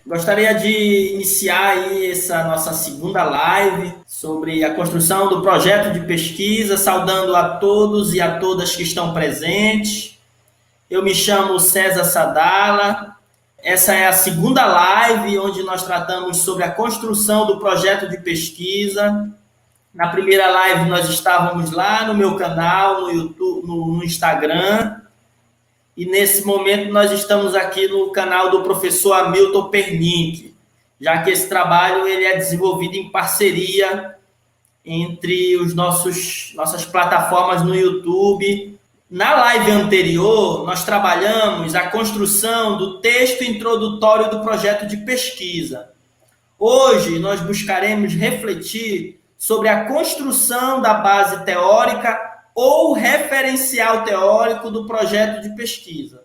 Gostaria de iniciar aí essa nossa segunda live sobre a construção do projeto de pesquisa, saudando a todos e a todas que estão presentes. Eu me chamo César Sadala. Essa é a segunda live onde nós tratamos sobre a construção do projeto de pesquisa. Na primeira live nós estávamos lá no meu canal, no YouTube, no Instagram. E nesse momento nós estamos aqui no canal do professor Hamilton Pernick, já que esse trabalho ele é desenvolvido em parceria entre nossas plataformas no YouTube. Na live anterior, nós trabalhamos a construção do texto introdutório do projeto de pesquisa. Hoje, nós buscaremos refletir sobre a construção da base teórica ou referencial teórico do projeto de pesquisa.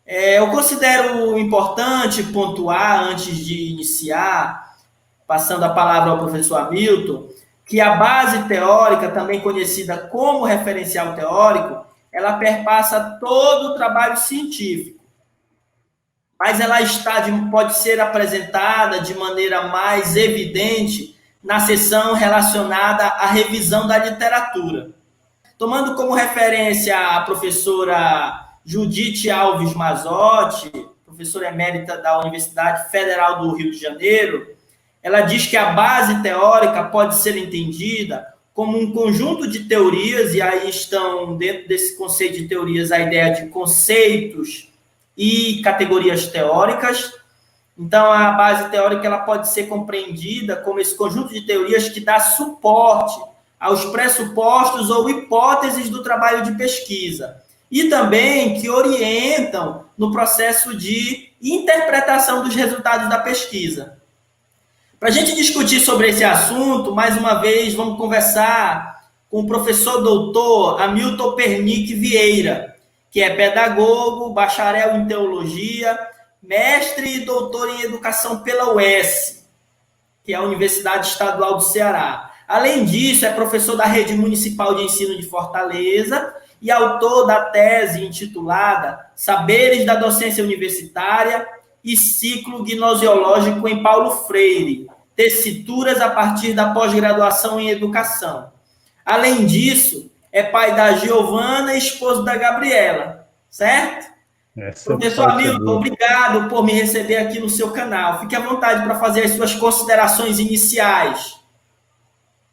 Eu considero importante pontuar, antes de iniciar, passando a palavra ao professor Hamilton, que a base teórica, também conhecida como referencial teórico, ela perpassa todo o trabalho científico, mas ela pode ser apresentada de maneira mais evidente na seção relacionada à revisão da literatura. Tomando como referência a professora Judite Alves Mazotti, professora emérita da Universidade Federal do Rio de Janeiro, ela diz que a base teórica pode ser entendida como um conjunto de teorias, e aí estão dentro desse conceito de teorias a ideia de conceitos e categorias teóricas. Então, a base teórica ela pode ser compreendida como esse conjunto de teorias que dá suporte aos pressupostos ou hipóteses do trabalho de pesquisa, e também que orientam no processo de interpretação dos resultados da pesquisa. Para a gente discutir sobre esse assunto, mais uma vez, vamos conversar com o professor doutor Hamilton Pernick Vieira, que é pedagogo, bacharel em teologia, mestre e doutor em educação pela UES, que é a Universidade Estadual do Ceará. Além disso, é professor da Rede Municipal de Ensino de Fortaleza e autor da tese intitulada Saberes da Docência Universitária e Ciclo Gnosiológico em Paulo Freire, tessituras a partir da pós-graduação em educação. Além disso, é pai da Giovana e esposo da Gabriela, certo? Professor Hamilton, obrigado por me receber aqui no seu canal. Fique à vontade para fazer as suas considerações iniciais.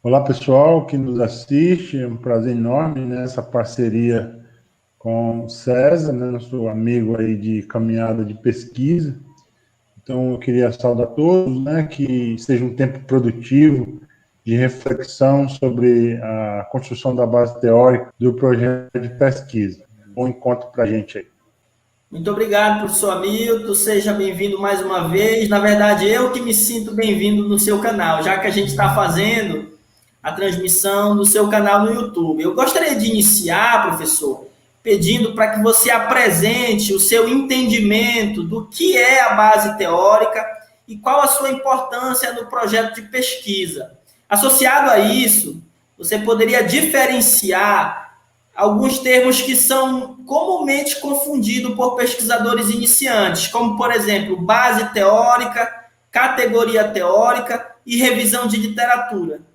Olá, pessoal que nos assiste, é um prazer enorme nessa parceria com o César, né, nosso amigo aí de caminhada de pesquisa. Então, eu queria saudar todos, né, que seja um tempo produtivo de reflexão sobre a construção da base teórica do projeto de pesquisa. Bom encontro para a gente aí. Muito obrigado, professor Hamilton, seja bem-vindo mais uma vez. Na verdade, eu que me sinto bem-vindo no seu canal, já que a gente está fazendo a transmissão do seu canal no YouTube. Eu gostaria de iniciar, professor, pedindo para que você apresente o seu entendimento do que é a base teórica e qual a sua importância no projeto de pesquisa. Associado a isso, você poderia diferenciar alguns termos que são comumente confundidos por pesquisadores iniciantes, como, por exemplo, base teórica, categoria teórica e revisão de literatura.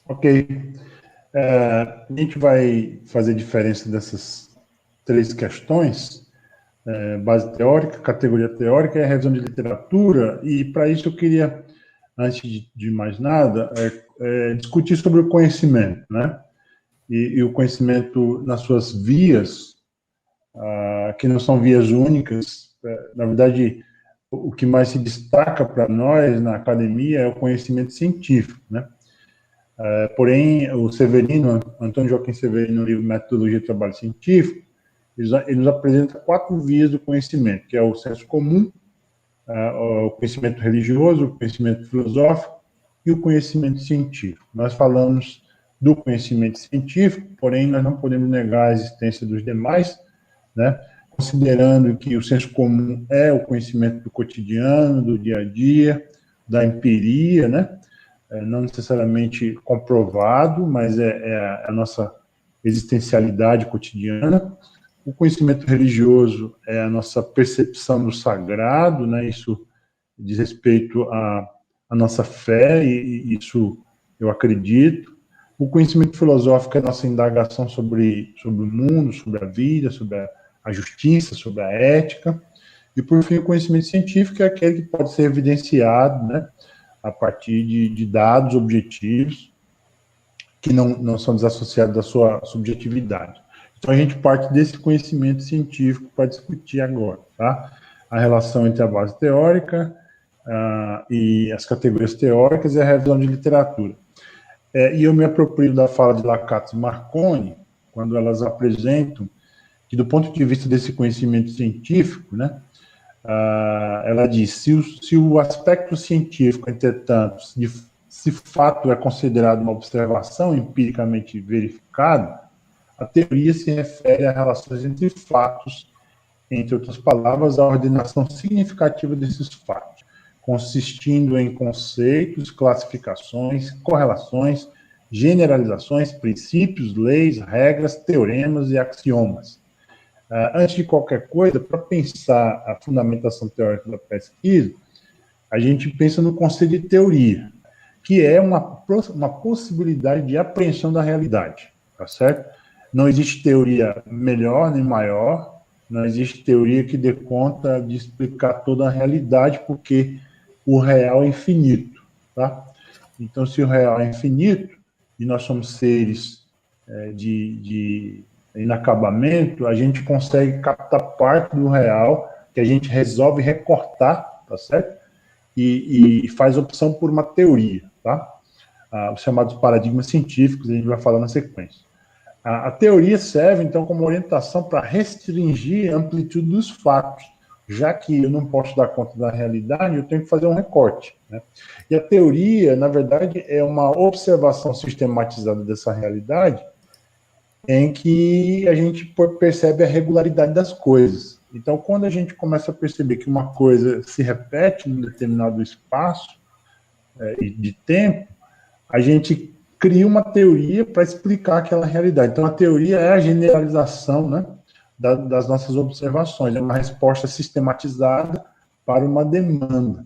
Ok. A gente vai fazer diferença dessas três questões, base teórica, categoria teórica e a revisão de literatura, e para isso eu queria, antes de mais nada, discutir sobre o conhecimento, né? E o conhecimento nas suas vias, que não são vias únicas. Na verdade, o que mais se destaca para nós na academia é o conhecimento científico, né? Porém, o Severino, Antônio Joaquim Severino, no livro Metodologia do Trabalho Científico, ele nos apresenta 4 vias do conhecimento, que é o senso comum, o conhecimento religioso, o conhecimento filosófico e o conhecimento científico. Nós falamos do conhecimento científico, porém, nós não podemos negar a existência dos demais, né? Considerando que o senso comum é o conhecimento do cotidiano, do dia a dia, da empiria, né? Não necessariamente comprovado, mas é a nossa existencialidade cotidiana. O conhecimento religioso é a nossa percepção do sagrado, né? Isso diz respeito à nossa fé, e isso eu acredito. O conhecimento filosófico é a nossa indagação sobre o mundo, sobre a vida, sobre a justiça, sobre a ética. E, por fim, o conhecimento científico é aquele que pode ser evidenciado, né, a partir de dados objetivos que não são desassociados da sua subjetividade. Então, a gente parte desse conhecimento científico para discutir agora, tá? A relação entre a base teórica e as categorias teóricas e a revisão de literatura. E eu me aproprio da fala de Lacazzi e Marconi, quando elas apresentam que, do ponto de vista desse conhecimento científico, né, ela diz, se o aspecto científico, entretanto, se fato é considerado uma observação empiricamente verificada, a teoria se refere a relações entre fatos, entre outras palavras, a ordenação significativa desses fatos, consistindo em conceitos, classificações, correlações, generalizações, princípios, leis, regras, teoremas e axiomas. Antes de qualquer coisa, para pensar a fundamentação teórica da pesquisa, a gente pensa no conceito de teoria, que é uma possibilidade de apreensão da realidade, tá certo? Não existe teoria melhor nem maior, não existe teoria que dê conta de explicar toda a realidade, porque o real é infinito, tá? Então, se o real é infinito, e nós somos seres de inacabamento, a gente consegue captar parte do real, que a gente resolve recortar, tá certo? E faz opção por uma teoria, tá? Os chamados paradigmas científicos, a gente vai falar na sequência. A teoria serve, então, como orientação para restringir a amplitude dos fatos, já que eu não posso dar conta da realidade, eu tenho que fazer um recorte, né? E a teoria, na verdade, é uma observação sistematizada dessa realidade, em que a gente percebe a regularidade das coisas. Então, quando a gente começa a perceber que uma coisa se repete num determinado espaço de tempo, a gente cria uma teoria para explicar aquela realidade. Então, a teoria é a generalização, né, das nossas observações, é uma resposta sistematizada para uma demanda.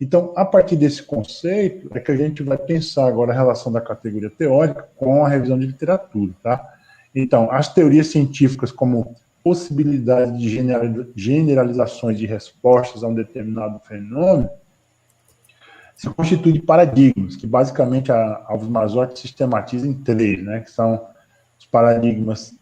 Então, a partir desse conceito, é que a gente vai pensar agora a relação da categoria teórica com a revisão de literatura, tá? Então, as teorias científicas como possibilidade de generalizações de respostas a um determinado fenômeno se constituem de paradigmas, que basicamente a Alves Marzocchi sistematiza em três, né, que são os paradigmas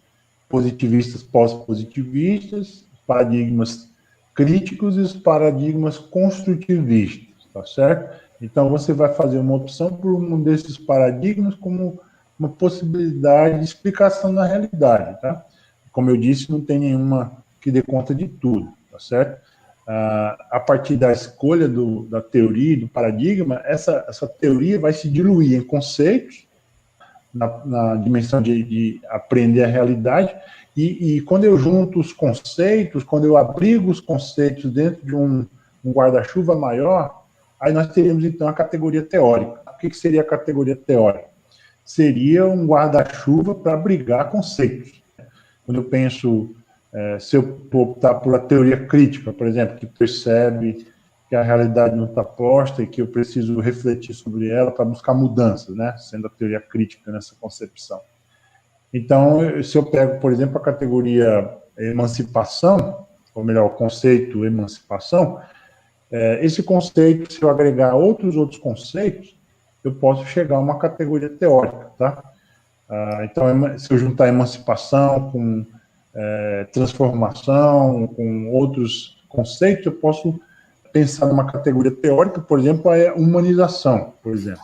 positivistas, pós-positivistas, os paradigmas críticos e os paradigmas construtivistas, tá certo? Então, você vai fazer uma opção por um desses paradigmas como uma possibilidade de explicação da realidade, tá? Como eu disse, não tem nenhuma que dê conta de tudo, tá certo? A partir da escolha da teoria, do paradigma, essa teoria vai se diluir em conceitos, na dimensão de aprender a realidade, e quando eu junto os conceitos, quando eu abrigo os conceitos dentro de um guarda-chuva maior, aí nós teríamos, então, a categoria teórica. O que seria a categoria teórica? Seria um guarda-chuva para abrigar conceitos. Quando eu penso, se eu optar por a teoria crítica, por exemplo, que percebe que a realidade não está posta e que eu preciso refletir sobre ela para buscar mudanças, né? Sendo a teoria crítica nessa concepção. Então, se eu pego, por exemplo, a categoria emancipação, ou melhor, o conceito emancipação, esse conceito, se eu agregar outros conceitos, eu posso chegar a uma categoria teórica, tá? Então, se eu juntar emancipação com transformação, com outros conceitos, eu posso pensar numa categoria teórica, por exemplo, a humanização, por exemplo.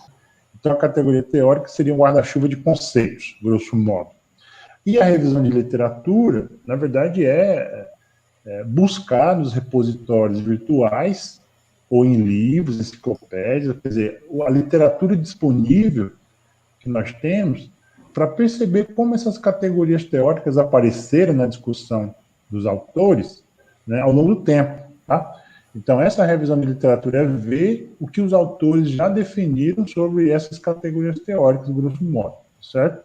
Então, a categoria teórica seria um guarda-chuva de conceitos, grosso modo. E a revisão de literatura, na verdade, é buscar nos repositórios virtuais, ou em livros, enciclopédias, quer dizer, a literatura disponível que nós temos, para perceber como essas categorias teóricas apareceram na discussão dos autores, né, ao longo do tempo, tá? Então, essa revisão de literatura é ver o que os autores já definiram sobre essas categorias teóricas, grosso modo, certo?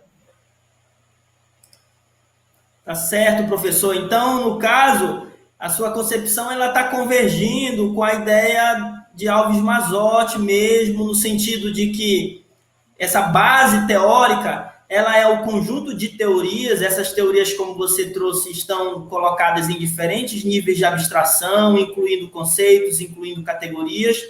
Tá certo, professor. Então, no caso, a sua concepção ela está convergindo com a ideia de Alves Mazotti mesmo, no sentido de que essa base teórica ela é o conjunto de teorias. Essas teorias, como você trouxe, estão colocadas em diferentes níveis de abstração, incluindo conceitos, incluindo categorias,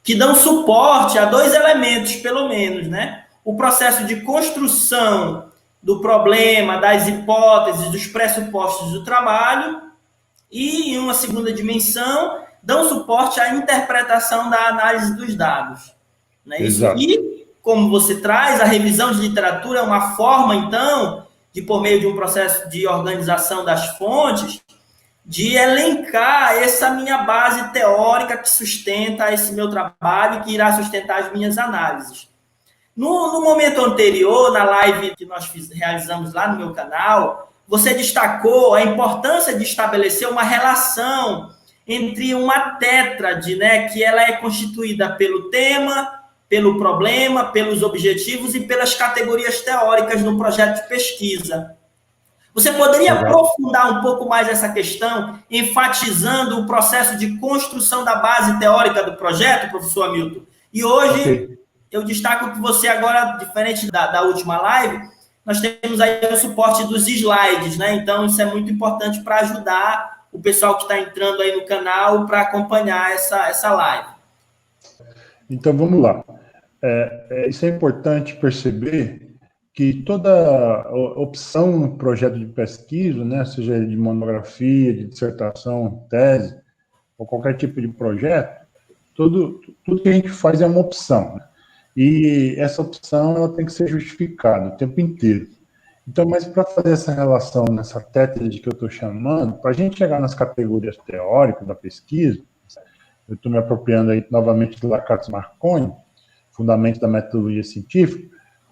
que dão suporte a dois elementos, pelo menos, né? O processo de construção do problema, das hipóteses, dos pressupostos do trabalho, e, em uma segunda dimensão, dão suporte à interpretação da análise dos dados. Não é isso? Exato. E, como você traz, a revisão de literatura é uma forma, então, de, por meio de um processo de organização das fontes, de elencar essa minha base teórica que sustenta esse meu trabalho e que irá sustentar as minhas análises. No momento anterior, na live que nós realizamos lá no meu canal, você destacou a importância de estabelecer uma relação entre uma tétrade, né, que ela é constituída pelo tema, pelo problema, pelos objetivos e pelas categorias teóricas no projeto de pesquisa. Você poderia aprofundar um pouco mais essa questão, enfatizando o processo de construção da base teórica do projeto, professor Hamilton? E hoje, eu destaco que você agora, diferente da última live, nós temos aí o suporte dos slides, né? Então, isso é muito importante para ajudar o pessoal que está entrando aí no canal para acompanhar essa live. Então, vamos lá. Isso é importante perceber que toda opção no projeto de pesquisa, né, seja de monografia, de dissertação, tese, ou qualquer tipo de projeto, tudo que a gente faz é uma opção, né? E essa opção ela tem que ser justificada o tempo inteiro. Então, mas para fazer essa relação nessa tétrade que eu estou chamando, para a gente chegar nas categorias teóricas da pesquisa, eu estou me apropriando aí novamente do Lakats-Marconi, fundamento da metodologia científica,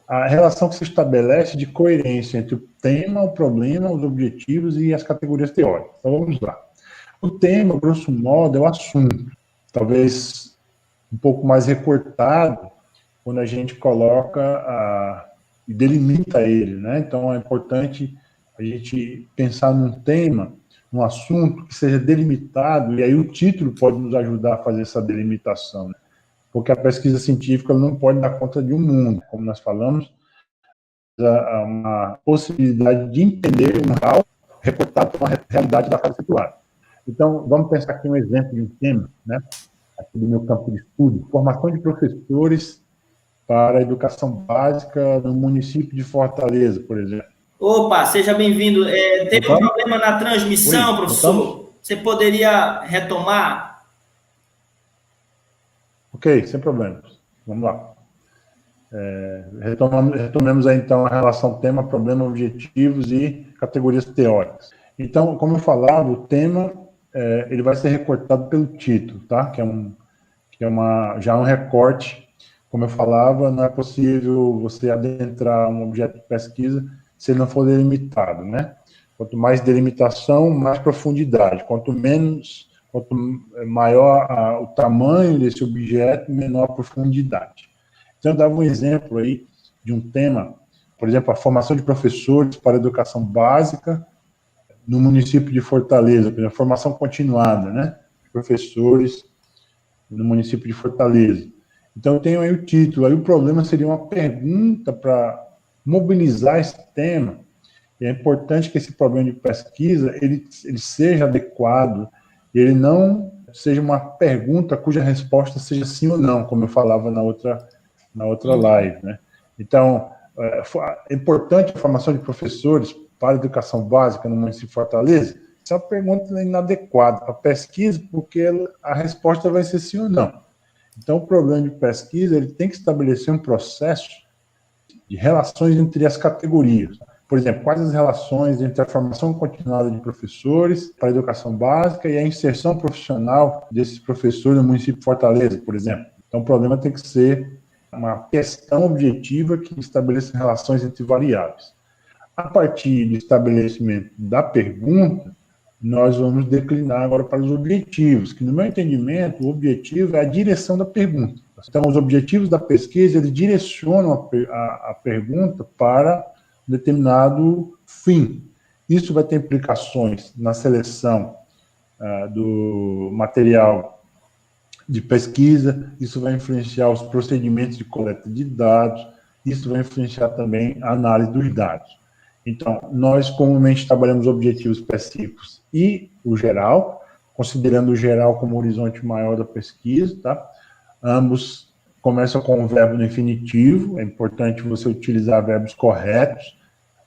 a relação que se estabelece de coerência entre o tema, o problema, os objetivos e as categorias teóricas. Então, vamos lá. O tema, grosso modo, é o assunto, talvez um pouco mais recortado, quando a gente coloca e delimita ele, né? Então, é importante a gente pensar num tema, num assunto que seja delimitado, e aí o título pode nos ajudar a fazer essa delimitação, né? Porque a pesquisa científica não pode dar conta de um mundo, como nós falamos, uma possibilidade de entender um real reportado para uma realidade da fase situada. Então, vamos pensar aqui um exemplo de um tema, né? Aqui do meu campo de estudo, formação de professores para a educação básica no município de Fortaleza, por exemplo. Opa, seja bem-vindo. Teve um problema na transmissão, professor? Você poderia retomar? Ok, sem problemas. Vamos lá. Retomemos aí, então, a relação tema, problema, objetivos e categorias teóricas. Então, como eu falava, o tema ele vai ser recortado pelo título, tá? Que é já um recorte. Como eu falava, não é possível você adentrar um objeto de pesquisa se ele não for delimitado, né? Quanto mais delimitação, mais profundidade. Quanto maior o tamanho desse objeto, menor a profundidade. Então, eu dava um exemplo aí de um tema, por exemplo, a formação de professores para a educação básica no município de Fortaleza, por exemplo, formação continuada, né? Professores no município de Fortaleza. Então, eu tenho aí o título, aí o problema seria uma pergunta para mobilizar esse tema. E é importante que esse problema de pesquisa ele seja adequado, ele não seja uma pergunta cuja resposta seja sim ou não, como eu falava na outra live, né? Então, é importante a formação de professores para a educação básica no município de Fortaleza. Essa é uma pergunta inadequada para a pesquisa, porque a resposta vai ser sim ou não. Então, o problema de pesquisa ele tem que estabelecer um processo de relações entre as categorias. Por exemplo, quais as relações entre a formação continuada de professores para a educação básica e a inserção profissional desses professores no município de Fortaleza, por exemplo. Então, o problema tem que ser uma questão objetiva que estabeleça relações entre variáveis. A partir do estabelecimento da pergunta, nós vamos declinar agora para os objetivos, que, no meu entendimento, o objetivo é a direção da pergunta. Então, os objetivos da pesquisa, eles direcionam a pergunta para um determinado fim. Isso vai ter implicações na seleção do material de pesquisa, isso vai influenciar os procedimentos de coleta de dados, isso vai influenciar também a análise dos dados. Então, nós comumente trabalhamos objetivos específicos e o geral, considerando o geral como horizonte maior da pesquisa, tá? Ambos começam com o verbo no infinitivo, é importante você utilizar verbos corretos,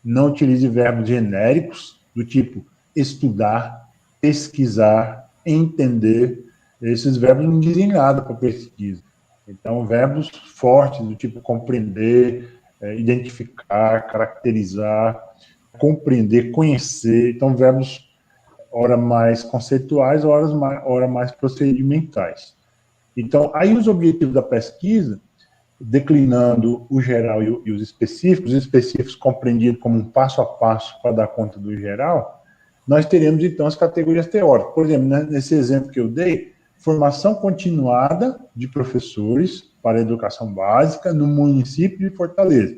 não utilize verbos genéricos, do tipo estudar, pesquisar, entender. Esses verbos não dizem nada para pesquisa. Então, verbos fortes, do tipo compreender, identificar, caracterizar, compreender, conhecer. Então, verbos, ora mais conceituais, ora mais procedimentais. Então, aí os objetivos da pesquisa, declinando o geral e os específicos compreendidos como um passo a passo para dar conta do geral, nós teremos, então, as categorias teóricas. Por exemplo, nesse exemplo que eu dei, formação continuada de professores para a educação básica no município de Fortaleza.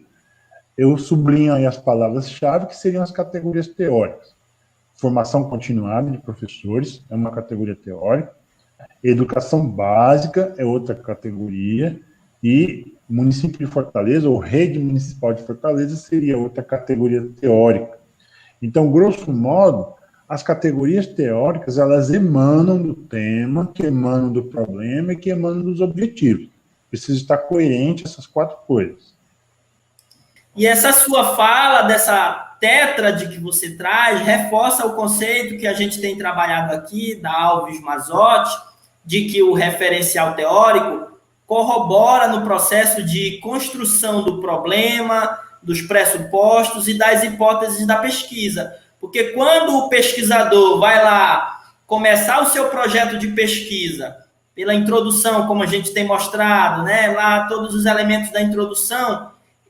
Eu sublinho aí as palavras-chave que seriam as categorias teóricas. Formação continuada de professores é uma categoria teórica, educação básica é outra categoria, e município de Fortaleza, ou rede municipal de Fortaleza, seria outra categoria teórica. Então, grosso modo, as categorias teóricas, elas emanam do tema, que emanam do problema e que emanam dos objetivos. Precisa estar coerente essas 4 coisas. E essa sua fala, dessa tétrade que você traz, reforça o conceito que a gente tem trabalhado aqui, da Alves Mazotti, de que o referencial teórico corrobora no processo de construção do problema, dos pressupostos e das hipóteses da pesquisa. Porque quando o pesquisador vai lá começar o seu projeto de pesquisa, pela introdução, como a gente tem mostrado, né, lá todos os elementos da introdução,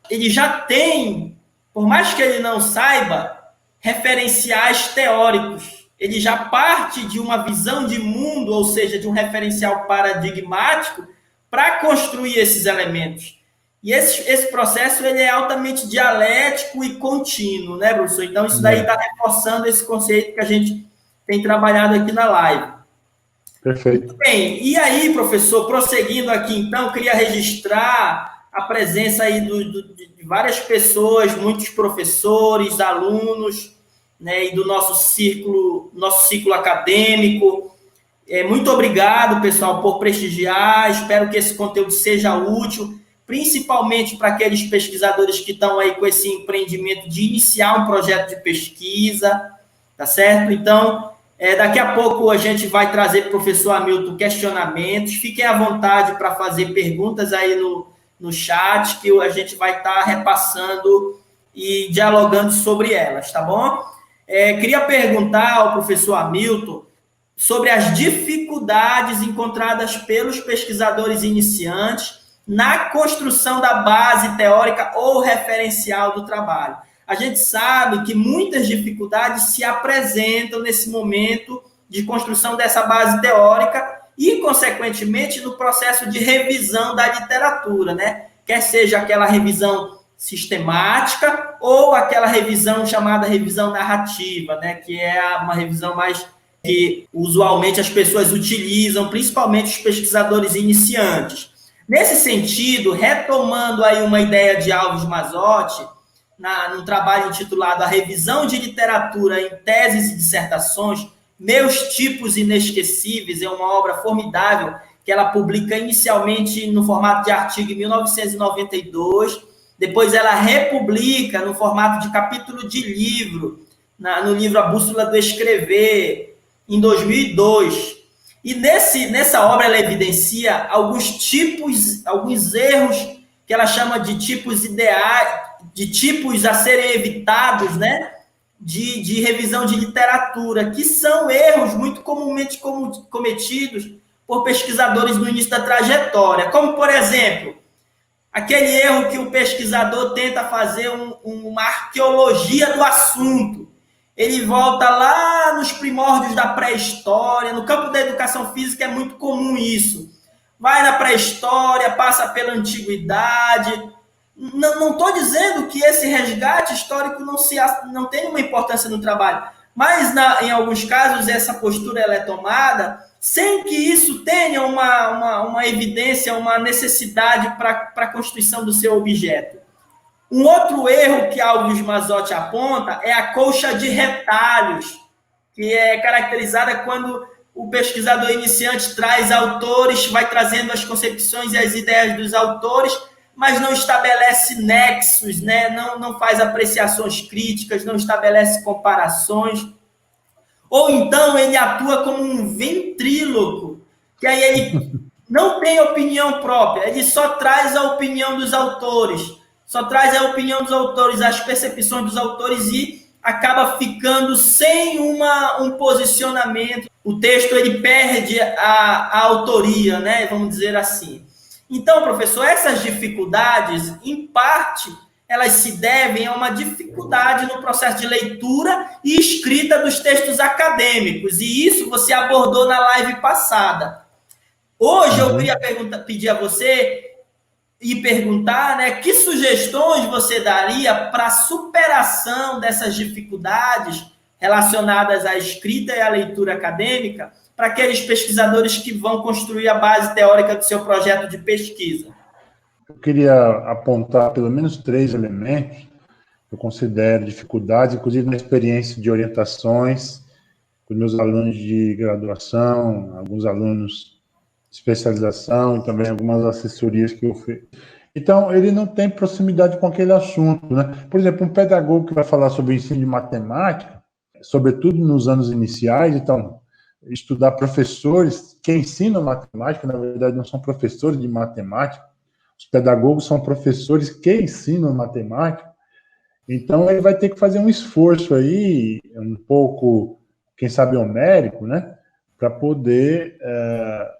ele já tem, por mais que ele não saiba, referenciais teóricos. Ele já parte de uma visão de mundo, ou seja, de um referencial paradigmático, para construir esses elementos. E esse processo ele é altamente dialético e contínuo, né, professor? Então, isso daí está reforçando esse conceito que a gente tem trabalhado aqui na live. Perfeito. Muito bem, e aí, professor, prosseguindo aqui, então, queria registrar a presença aí de várias pessoas, muitos professores, alunos, né, e do nosso ciclo acadêmico. Muito obrigado, pessoal, por prestigiar. Espero que esse conteúdo seja útil, principalmente para aqueles pesquisadores que estão aí com esse empreendimento de iniciar um projeto de pesquisa, tá certo? Então, daqui a pouco a gente vai trazer para o professor Hamilton questionamentos. Fiquem à vontade para fazer perguntas aí no chat, que a gente vai estar repassando e dialogando sobre elas, tá bom? Queria perguntar ao professor Hamilton sobre as dificuldades encontradas pelos pesquisadores iniciantes na construção da base teórica ou referencial do trabalho. A gente sabe que muitas dificuldades se apresentam nesse momento de construção dessa base teórica e, consequentemente, no processo de revisão da literatura, né? Quer seja aquela revisão sistemática ou aquela revisão chamada revisão narrativa, né? Que é uma revisão mais que usualmente as pessoas utilizam, principalmente os pesquisadores iniciantes. Nesse sentido, retomando aí uma ideia de Alves Mazotti, num trabalho intitulado A Revisão de Literatura em Teses e Dissertações, Meus Tipos Inesquecíveis, é uma obra formidável que ela publica inicialmente no formato de artigo em 1992, depois ela republica no formato de capítulo de livro, no livro A Bússola do Escrever, em 2002. E nessa obra ela evidencia alguns erros que ela chama de tipos ideais, de tipos a serem evitados, né? De revisão de literatura, que são erros muito comumente cometidos por pesquisadores no início da trajetória, como, por exemplo, aquele erro que o pesquisador tenta fazer uma arqueologia do assunto. Ele volta lá nos primórdios da pré-história. No campo da educação física é muito comum isso. Vai na pré-história, passa pela antiguidade, Não estou dizendo que esse resgate histórico não tem uma importância no trabalho, mas em alguns casos essa postura ela é tomada sem que isso tenha uma evidência, uma necessidade para a constituição do seu objeto. Um outro erro que Alves Mazotti aponta é a colcha de retalhos, que é caracterizada quando o pesquisador iniciante traz autores, vai trazendo as concepções e as ideias dos autores, mas não estabelece nexos, né? não faz apreciações críticas, não estabelece comparações. Ou então ele atua como um ventríloco, que aí ele não tem opinião própria, ele só traz a opinião dos autores, só traz a opinião dos autores, as percepções dos autores e acaba ficando sem um posicionamento. O texto ele perde a autoria, né? Vamos dizer assim. Então, professor, essas dificuldades, em parte, elas se devem a uma dificuldade no processo de leitura e escrita dos textos acadêmicos. E isso você abordou na live passada. Hoje eu queria pedir a você e perguntar, né, que sugestões você daria para a superação dessas dificuldades relacionadas à escrita e à leitura acadêmica para aqueles pesquisadores que vão construir a base teórica do seu projeto de pesquisa? Eu queria apontar pelo menos 3 elementos que eu considero dificuldades, inclusive na experiência de orientações com meus alunos de graduação, alguns alunos de especialização e também algumas assessorias que eu fiz. Então, ele não tem proximidade com aquele assunto, né? Por exemplo, um pedagogo que vai falar sobre o ensino de matemática, sobretudo nos anos iniciais, então, estudar professores que ensinam matemática, na verdade, não são professores de matemática, os pedagogos são professores que ensinam matemática, então ele vai ter que fazer um esforço aí, um pouco, quem sabe, homérico, né, para poder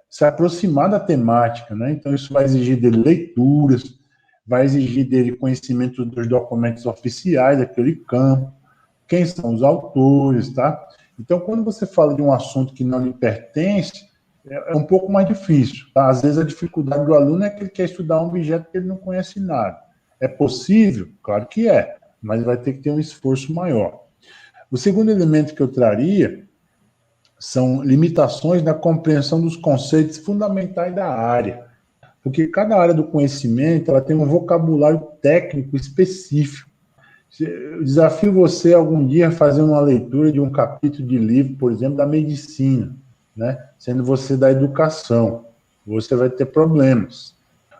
se aproximar da temática, né? Então isso vai exigir dele leituras, vai exigir dele conhecimento dos documentos oficiais daquele campo, quem são os autores, tá? Então, quando você fala de um assunto que não lhe pertence, é um pouco mais difícil, tá? Às vezes a dificuldade do aluno é que ele quer estudar um objeto que ele não conhece nada. É possível? Claro que é, mas vai ter que ter um esforço maior. O segundo elemento que eu traria são limitações na compreensão dos conceitos fundamentais da área, porque cada área do conhecimento ela tem um vocabulário técnico específico. Eu desafio você algum dia a fazer uma leitura de um capítulo de livro, por exemplo, da medicina, né? Sendo você da educação, você vai ter problemas.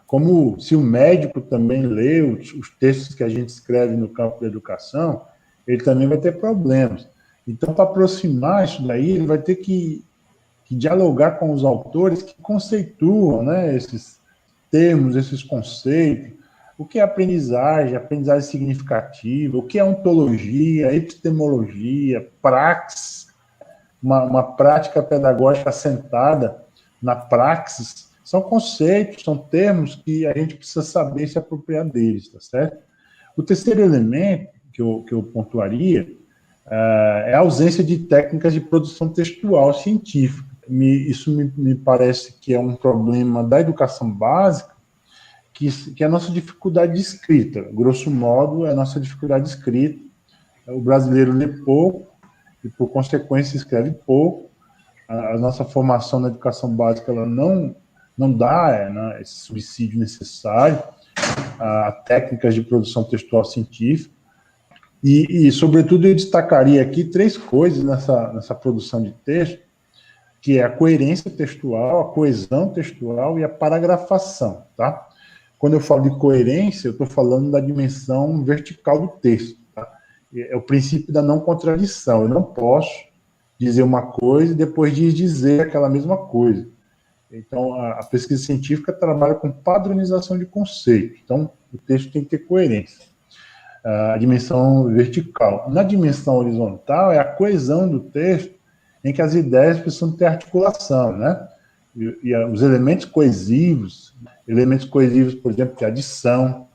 Como se o médico também lê os textos que a gente escreve no campo da educação, ele também vai ter problemas. Então, para aproximar isso daí, ele vai ter que dialogar com os autores que conceituam, né, esses termos, esses conceitos. O que é aprendizagem significativa, o que é ontologia, epistemologia, praxis, uma prática pedagógica assentada na praxis, são conceitos, são termos que a gente precisa saber se apropriar deles, tá certo? O terceiro elemento que eu pontuaria é a ausência de técnicas de produção textual científica. Isso me parece que é um problema da educação básica, que é a nossa dificuldade de escrita. Grosso modo, é a nossa dificuldade de escrita. O brasileiro lê pouco e, por consequência, escreve pouco. A nossa formação na educação básica ela não dá né, esse subsídio necessário a técnicas de produção textual científica. E, sobretudo, eu destacaria aqui 3 coisas nessa produção de texto, que é a coerência textual, a coesão textual e a paragrafação, tá? Quando eu falo de coerência, eu estou falando da dimensão vertical do texto. Tá? É o princípio da não contradição. Eu não posso dizer uma coisa e depois dizer aquela mesma coisa. Então, a pesquisa científica trabalha com padronização de conceitos. Então, o texto tem que ter coerência. A dimensão vertical. Na dimensão horizontal, é a coesão do texto em que as ideias precisam ter articulação, né? E os elementos coesivos, por exemplo, de adição,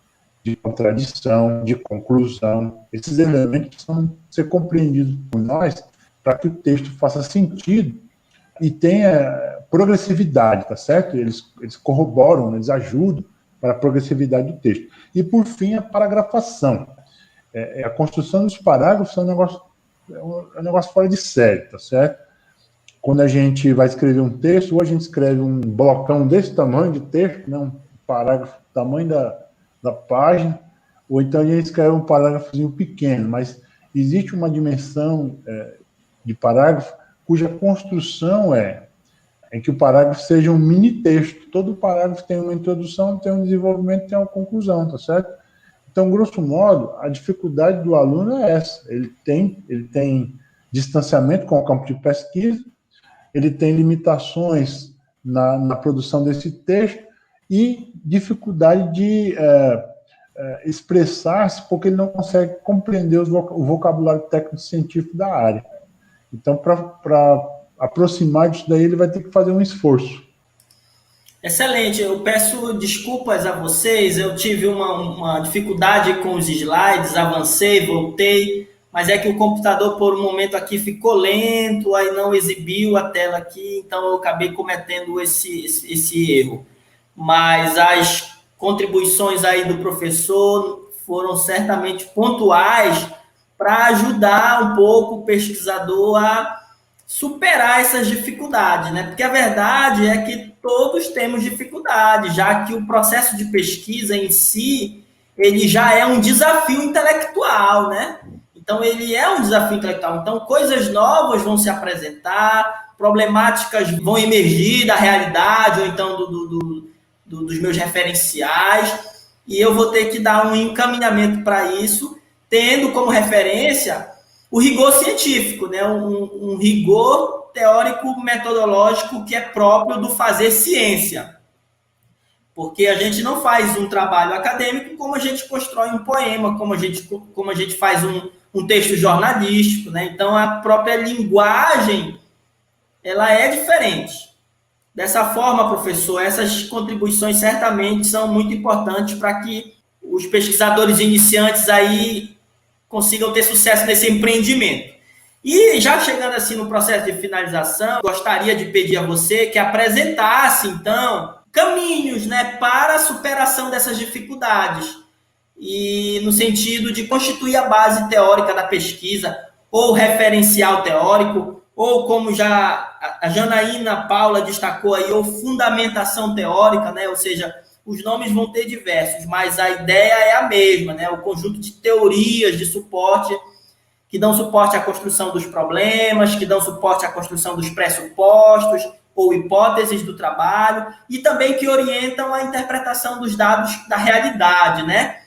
de contradição, de conclusão, esses elementos precisam ser compreendidos por nós para que o texto faça sentido e tenha progressividade, tá certo? Eles corroboram, eles ajudam para a progressividade do texto. E, por fim, a paragrafação. A construção dos parágrafos é um negócio fora de série, tá certo? Quando a gente vai escrever um texto, ou a gente escreve um blocão desse tamanho de texto, né, um parágrafo do tamanho da página, ou então a gente escreve um parágrafozinho pequeno, mas existe uma dimensão de parágrafo cuja construção em que o parágrafo seja um mini texto. Todo parágrafo tem uma introdução, tem um desenvolvimento, tem uma conclusão, tá certo? Então, grosso modo, a dificuldade do aluno é essa. Ele tem distanciamento com o campo de pesquisa, ele tem limitações na produção desse texto e dificuldade de expressar-se porque ele não consegue compreender o vocabulário técnico-científico da área. Então, para aproximar disso daí, ele vai ter que fazer um esforço. Excelente, eu peço desculpas a vocês, eu tive uma dificuldade com os slides, avancei, voltei, mas é que o computador por um momento aqui ficou lento, aí não exibiu a tela aqui, então eu acabei cometendo esse erro. Mas as contribuições aí do professor foram certamente pontuais para ajudar um pouco o pesquisador a superar essas dificuldades, né? Porque a verdade é que todos temos dificuldade, já que o processo de pesquisa em si, ele já é um desafio intelectual, né? Então, ele é um desafio intelectual. Então, coisas novas vão se apresentar, problemáticas vão emergir da realidade, ou então dos meus referenciais, e eu vou ter que dar um encaminhamento para isso, tendo como referência o rigor científico, né? Um rigor teórico-metodológico que é próprio do fazer ciência. Porque a gente não faz um trabalho acadêmico como a gente constrói um poema, como a gente faz um texto jornalístico, né? Então, a própria linguagem, ela é diferente. Dessa forma, professor, essas contribuições certamente são muito importantes para que os pesquisadores iniciantes aí consigam ter sucesso nesse empreendimento. E já chegando assim no processo de finalização, gostaria de pedir a você que apresentasse, então, caminhos, né, para a superação dessas dificuldades, e no sentido de constituir a base teórica da pesquisa, ou referencial teórico, ou como já a Janaína Paula destacou aí, ou fundamentação teórica, né, ou seja, os nomes vão ter diversos, mas a ideia é a mesma, né, o conjunto de teorias de suporte que dão suporte à construção dos problemas, que dão suporte à construção dos pressupostos ou hipóteses do trabalho, e também que orientam a interpretação dos dados da realidade, né?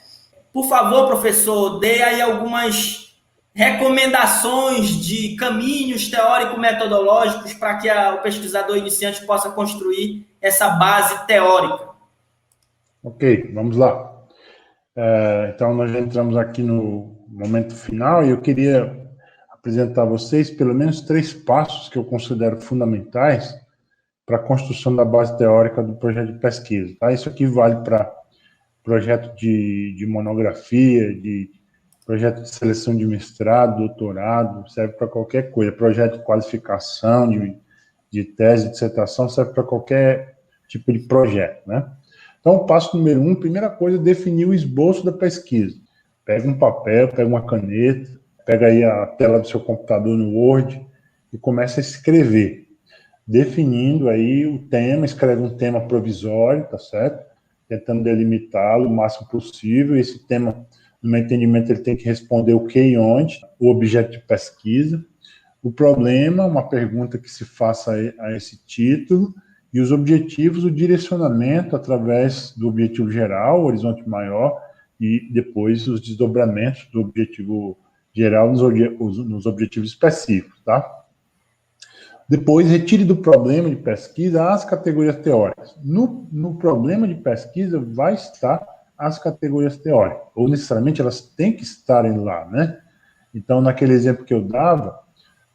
Por favor, professor, dê aí algumas recomendações de caminhos teórico-metodológicos para que o pesquisador iniciante possa construir essa base teórica. Ok, vamos lá. Então, nós já entramos aqui no momento final e eu queria apresentar a vocês pelo menos 3 passos que eu considero fundamentais para a construção da base teórica do projeto de pesquisa. Tá? Isso aqui vale para projeto de monografia, de projeto de seleção de mestrado, doutorado, serve para qualquer coisa. Projeto de qualificação, de tese, de dissertação, serve para qualquer tipo de projeto, né? Então, passo número 1, primeira coisa, definir o esboço da pesquisa. Pega um papel, pega uma caneta, pega aí a tela do seu computador no Word e começa a escrever, definindo aí o tema, escreve um tema provisório, tá certo? Tentando delimitá-lo o máximo possível. Esse tema, no meu entendimento, ele tem que responder o que e onde, o objeto de pesquisa, o problema, uma pergunta que se faça a esse título, e os objetivos, o direcionamento através do objetivo geral, o horizonte maior, e depois os desdobramentos do objetivo geral nos objetivos específicos, tá? Depois, retire do problema de pesquisa as categorias teóricas. No problema de pesquisa vai estar as categorias teóricas, ou necessariamente elas têm que estarem lá, né? Então, naquele exemplo que eu dava,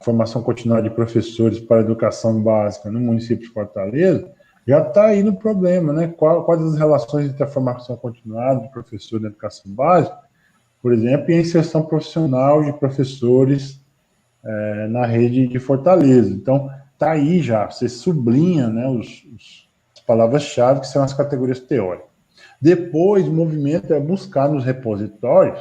formação continuada de professores para a educação básica no município de Fortaleza, já está aí no problema, né? Quais as relações entre a formação continuada de professores na educação básica, por exemplo, e a inserção profissional de professores na rede de Fortaleza. Então, está aí já, você sublinha, né, as palavras-chave que são as categorias teóricas. Depois, o movimento é buscar nos repositórios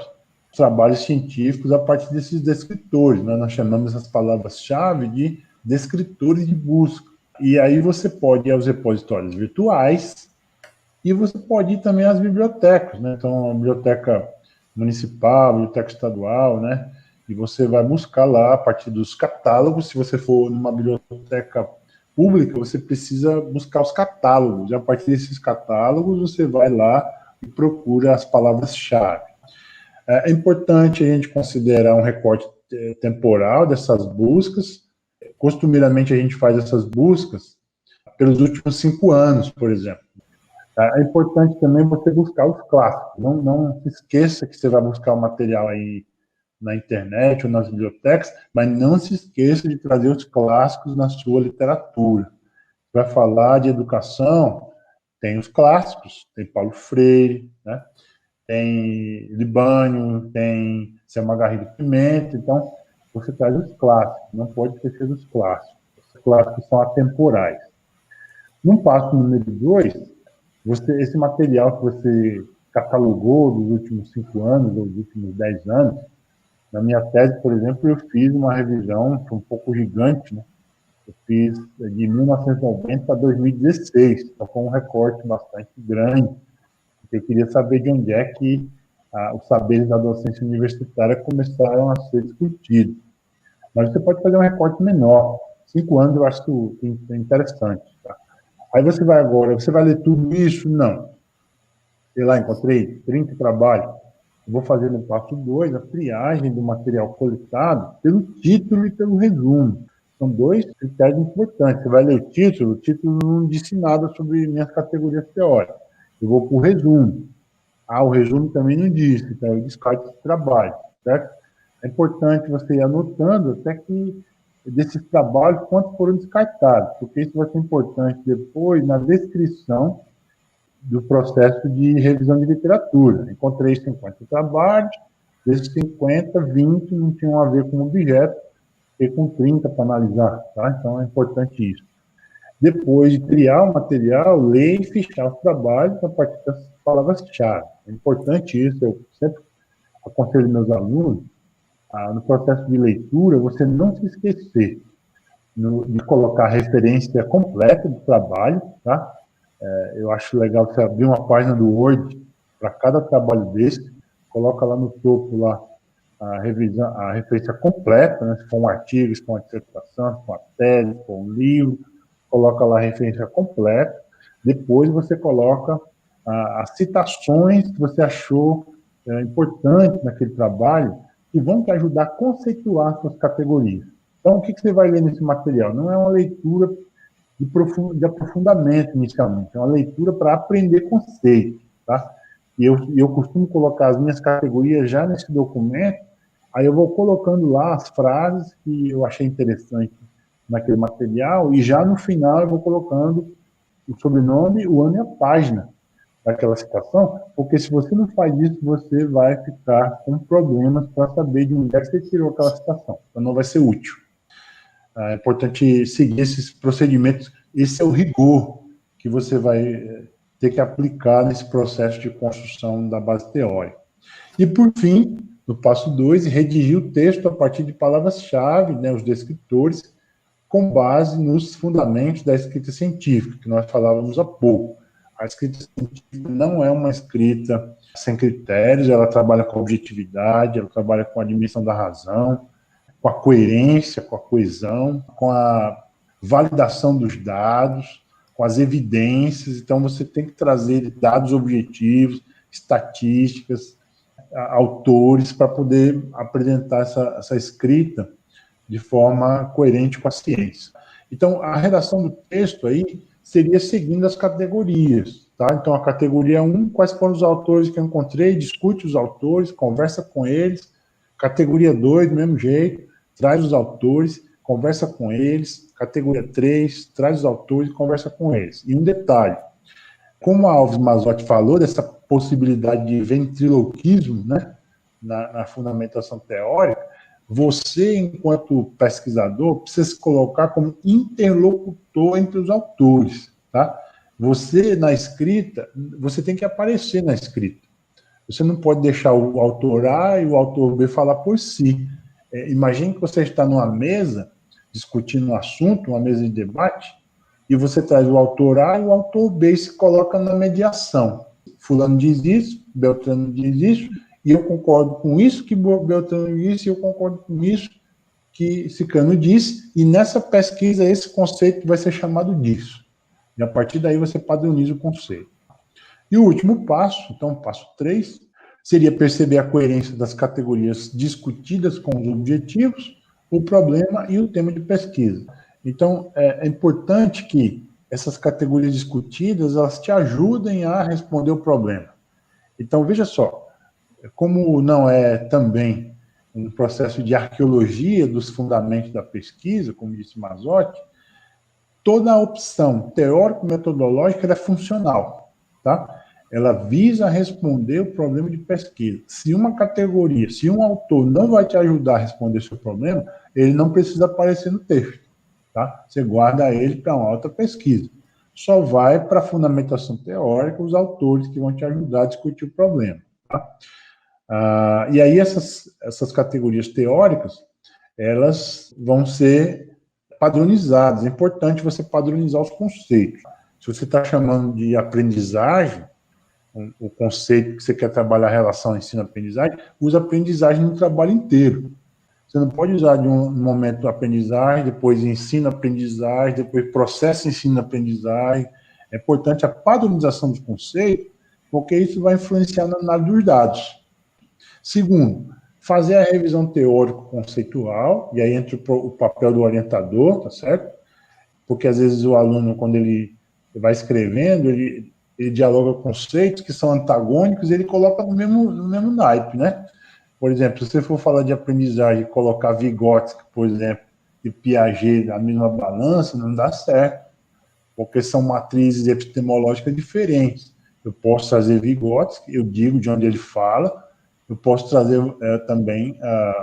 trabalhos científicos a partir desses descritores, né? Nós chamamos essas palavras-chave de descritores de busca. E aí você pode ir aos repositórios virtuais e você pode ir também às bibliotecas, né? Então, a biblioteca municipal, a biblioteca estadual, né? E você vai buscar lá a partir dos catálogos. Se você for numa biblioteca pública, você precisa buscar os catálogos. E a partir desses catálogos, você vai lá e procura as palavras-chave. É importante a gente considerar um recorte temporal dessas buscas. Costumeiramente, a gente faz essas buscas pelos últimos 5 anos, por exemplo. É importante também você buscar os clássicos. Não se esqueça que você vai buscar o material aí na internet ou nas bibliotecas, mas não se esqueça de trazer os clássicos na sua literatura. Vai falar de educação, tem os clássicos, tem Paulo Freire, né? Tem Libânio, tem Selma Garrido Pimenta, então você traz os clássicos, não pode esquecer dos clássicos. Os clássicos são atemporais. No passo número 2, esse material que você catalogou dos últimos 5 anos ou dos últimos 10 anos, na minha tese, por exemplo, eu fiz uma revisão um pouco gigante, né? Eu fiz de 1990 a 2016, então foi um recorte bastante grande. Eu queria saber de onde é que os saberes da docência universitária começaram a ser discutidos. Mas você pode fazer um recorte menor. 5 anos eu acho que é interessante. Tá? Aí você vai agora, você vai ler tudo isso? Não. Sei lá, encontrei 30 trabalhos. Eu vou fazer no passo 2 a triagem do material coletado pelo título e pelo resumo. São 2 critérios importantes. Você vai ler o título não disse nada sobre minhas categorias teóricas. Eu vou para o resumo. O resumo também não disse, então eu descarto esse trabalho, certo? É importante você ir anotando até que desses trabalhos, quantos foram descartados, porque isso vai ser importante depois na descrição do processo de revisão de literatura. Encontrei 50 trabalhos, desses 50, 20 não tinham a ver com o objeto, e com 30 para analisar, tá? Então é importante isso. Depois de criar o material, ler e fichar os trabalhos a partir das palavras-chave. É importante isso, eu sempre aconselho meus alunos, no processo de leitura, você não se esquecer de colocar a referência completa do trabalho, tá? Eu acho legal você abrir uma página do Word para cada trabalho desse, coloca lá no topo lá a referência completa, né? Se for um artigo, se for uma dissertação, se for uma tese, se for um livro, coloca lá a referência completa, depois você coloca as citações que você achou importantes naquele trabalho, que vão te ajudar a conceituar suas categorias. Então, o que você vai ler nesse material? Não é uma leitura de aprofundamento, inicialmente, é uma leitura para aprender conceitos, tá? E eu costumo colocar as minhas categorias já nesse documento, aí eu vou colocando lá as frases que eu achei interessante naquele material, e já no final eu vou colocando o sobrenome, o ano e a página daquela citação, porque se você não faz isso, você vai ficar com problemas para saber de onde é que você tirou aquela citação. Então não vai ser útil. É importante seguir esses procedimentos. Esse é o rigor que você vai ter que aplicar nesse processo de construção da base teórica. E, por fim, no passo 2, redigir o texto a partir de palavras-chave, né, os descritores, com base nos fundamentos da escrita científica, que nós falávamos há pouco. A escrita científica não é uma escrita sem critérios, ela trabalha com objetividade, ela trabalha com a dimensão da razão, com a coerência, com a coesão, com a validação dos dados, com as evidências. Então, você tem que trazer dados objetivos, estatísticas, autores, para poder apresentar essa escrita de forma coerente com a ciência. Então, a redação do texto aí seria seguindo as categorias, tá? Então, a categoria 1, quais foram os autores que eu encontrei, discute os autores, conversa com eles. Categoria 2, do mesmo jeito, traz os autores, conversa com eles. Categoria 3, traz os autores e conversa com eles. E um detalhe, como a Alves Mazzotti falou, dessa possibilidade de ventriloquismo, né, na fundamentação teórica, você, enquanto pesquisador, precisa se colocar como interlocutor entre os autores, tá? Você, na escrita, você tem que aparecer na escrita. Você não pode deixar o autor A e o autor B falar por si. Imagine que você está numa mesa, discutindo um assunto, uma mesa de debate, e você traz o autor A e o autor B e se coloca na mediação. Fulano diz isso, Beltrano diz isso, e eu concordo com isso que Beltrano disse, e eu concordo com isso que Ciclano disse, e nessa pesquisa esse conceito vai ser chamado disso. E a partir daí você padroniza o conceito. E o último passo, então, passo 3, seria perceber a coerência das categorias discutidas com os objetivos, o problema e o tema de pesquisa. Então, é importante que essas categorias discutidas, elas te ajudem a responder o problema. Então, veja só, como não é também um processo de arqueologia dos fundamentos da pesquisa, como disse Mazzotti, toda a opção teórico-metodológica é funcional, tá? Ela visa responder o problema de pesquisa. Se uma categoria, se um autor não vai te ajudar a responder seu problema, ele não precisa aparecer no texto, tá? Você guarda ele para uma outra pesquisa. Só vai para a fundamentação teórica os autores que vão te ajudar a discutir o problema, tá? E aí essas categorias teóricas, elas vão ser padronizadas. É importante você padronizar os conceitos. Se você está chamando de aprendizagem, o conceito que você quer trabalhar a relação ensino-aprendizagem, usa aprendizagem no trabalho inteiro. Você não pode usar de um momento aprendizagem, depois ensino-aprendizagem, depois processo ensino-aprendizagem. É importante a padronização dos conceitos, porque isso vai influenciar na análise dos dados. Segundo, fazer a revisão teórico-conceitual, e aí entra o papel do orientador, tá certo? Porque às vezes o aluno, quando ele vai escrevendo, ele dialoga conceitos que são antagônicos e ele coloca no mesmo naipe, né? Por exemplo, se você for falar de aprendizagem e colocar Vygotsky, por exemplo, e Piaget na mesma balança, não dá certo, porque são matrizes epistemológicas diferentes. Eu posso trazer Vygotsky, eu digo de onde ele fala, eu posso trazer também